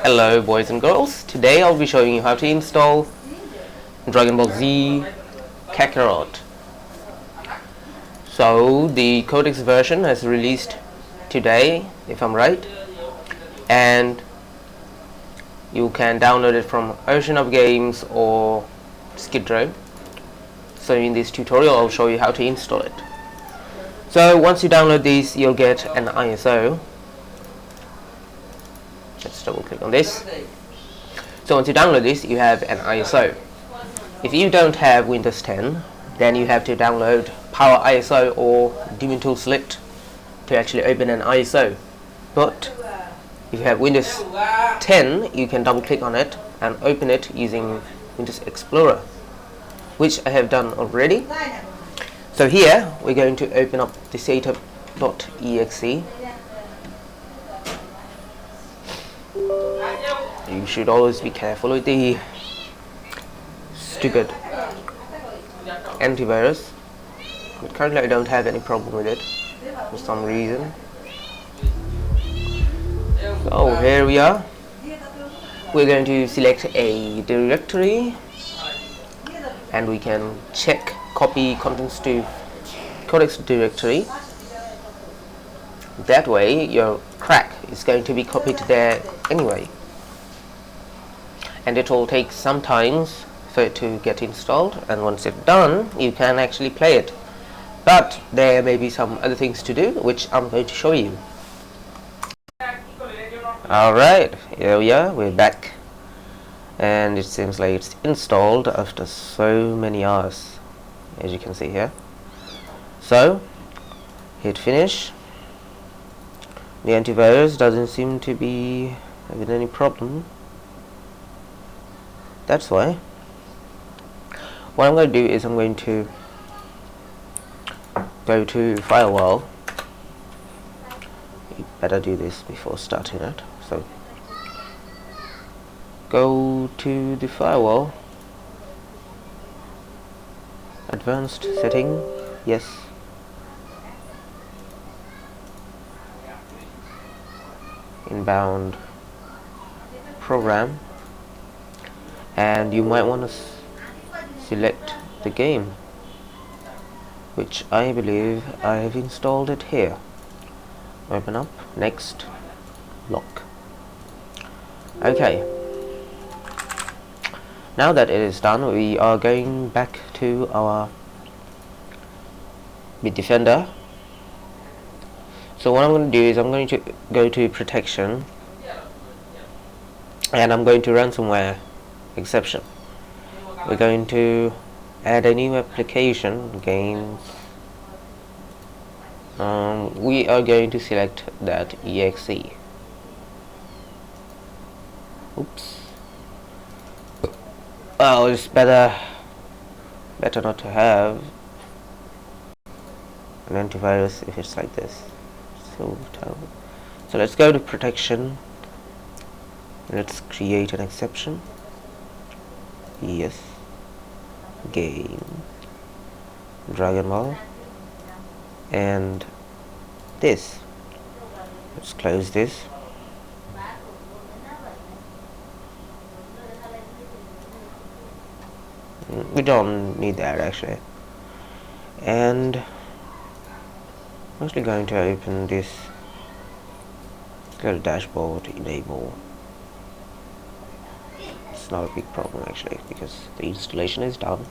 Hello boys and girls, today I'll be showing you how to install Dragon Ball Z Kakarot. So the Codex version has released today, if I'm right, and you can download it from Ocean of Games or Skid Row. So in this tutorial I'll show you how to install it. So once you download this, you'll get an ISO. Let's double click on this. So once you download this, you have an ISO. If you don't have Windows 10, then you have to download Power ISO or Demon Tool Select to actually open an ISO. But if you have Windows 10, you can double click on it and open it using Windows Explorer, which I have done already. So here we're going to open up the setup.exe. You should always be careful with the stupid antivirus, but currently I don't have any problem with it for some reason. So here we are. We're going to select a directory and we can check copy contents to Codex directory. That way your crack is going to be copied there anyway, and it will take some time for it to get installed, and once it's done you can actually play it. But there may be some other things to do which I'm going to show you. Alright, here we are, we're back, and it seems like it's installed after so many hours, as you can see here. So hit finish. The antivirus doesn't seem to be having any problem. That's why. What I'm going to do is I'm going to go to firewall. You better do this before starting it. So go to the firewall, advanced setting, yes. Inbound program, and you might want to select the game, which I believe I have installed it here. Open up, next, lock. Okay, now that it is done, we are going back to our Bitdefender. So what I'm going to do is I'm going to go to protection and I'm going to ransomware exception. We're going to add a new application, games. We are going to select that exe. Oops. Well, it's better not to have an antivirus if it's like this. So let's go to protection. Let's create an exception. Yes. Game. Dragon Ball. And this. Let's close this. We don't need that actually. And I'm actually going to open this little dashboard, enable. It's not a big problem actually because the installation is done.